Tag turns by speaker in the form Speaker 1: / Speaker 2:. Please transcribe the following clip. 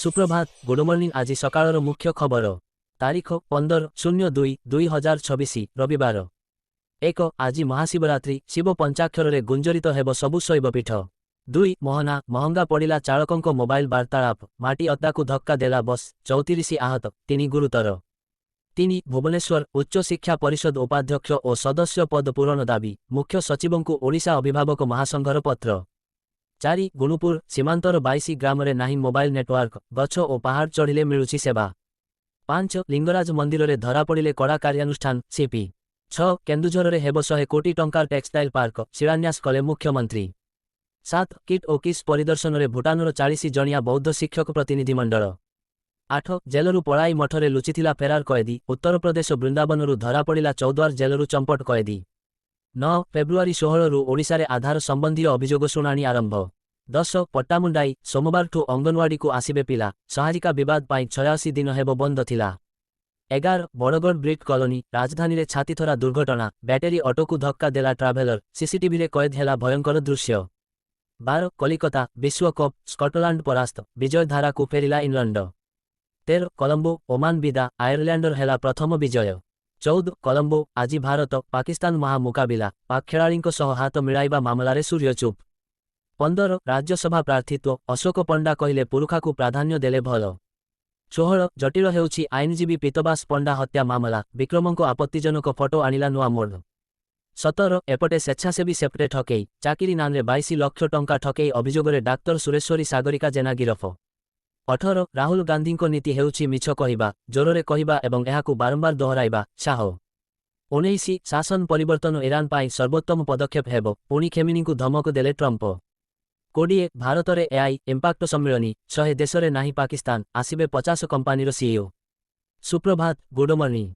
Speaker 1: सुप्रभात good morning आज सकाळर मुख्य खबर तारीख 15/02/2026 रविवार 1 आज महाशिवरात्रि शिव पंचाक्षर गुंजरित हेब सबु शैवपीठ 2 मोहना महंगा पड़ा चालकों मोबाइल वार्तालाप माटी अद्दाकू धक्का देला बस 34 आहत 3 गुरुतर 3 भुवनेश्वर उच्च शिक्षा परिषद उपाध्यक्ष और सदस्य पद पूरण दाबी मुख्य सचिव को ओडिशा अभिभावक महासंघर पत्र 4 गुणुपुर सीमांतर 22 ग्राम रे नाही मोबाइल नेटवर्क गछ और पहाड़ चढ़िले मिलुची सेवा 5 लिंगराज मंदिर रे धरा पड़िले कड़ा कार्यानुष्ठान सीपी 6 केन्दुझर रे हेब 100 कोटी टंकार टेक्सटाइल पार्क शिलान्यास कले मुख्यमंत्री 7 किट और किस परिदर्शन रे भूटानर 40 जणिया बौद्ध शिक्षक प्रतिनिधि मंडल 8 जेलरू पड़ाई मठरे लुचिथिला फेरार कैदी उत्तर प्रदेश वृंदावनरू धरा पड़िला चौद्वार जेलरू चंपट कैदी 9 फेब्रुआरी 16 रु ओडिशा रे आधार संबंधी अभियोग शुणाणी आरंभ 10 पट्टामुंडाई सोमवार ठू अंगनवाड़ी को आसिबे पिला सहायिका विवाद पाई 86 दिन हेब बंद थिला 11 बड़गढ़ ब्रिट कॉलोनी राजधानी रे छातीथरा दुर्घटना बैटेरी ऑटो को धक्का देला ट्राभेलर सीसीटीवी रे कैद हेला भयंकर दृश्य 12 कलिकता विश्वकप स्कटलैंड परास्त विजय धारा को फेरिला इंग्लैंड 13 कोलंबो ओमान विदा आयरलैंडर हेला प्रथम विजय 14 कोलंबो आज भारत पाकिस्तान महामुकाबिला पाक खेलाड़ींको सह हाथ मिलाइबा मामलारे सूर्यचुप 15 राज्यसभा प्रार्थित्व अशोक पंडा कहिले पुरुखा को प्राधान्य देले भल 16 जटिल हेउछि आईनजीवी पीतबास पंडा हत्या मामला विक्रमको आपत्तिजनक फोटो आनिला नुआ मोड़ 17 एपटे स्वेच्छासेवी सेप्टे ठकेई चाकिरी नानरे 22 लाख टंका ठकेई अभियोगरे डाक्तर सुरेश्वरी सागरिका जेना गिरफ 18 राहुल गांधी को नीति हेउछि मिछ कहिबा जोररे कहिबा एवं एहाकू बारंबार दोहराइबा शाह 19 शासन परिवर्तन ईरान पाई सर्वोत्तम पदक्षेप हेब पुणी खेमिनी को धमक देले ट्रंप 20 भारत रे एआई इम्पैक्ट सम्मेलनी 100 देश रे नाही पाकिस्तान आसिबे 50 कंपानीर सीईओ सुप्रभात गुड मॉर्निंग।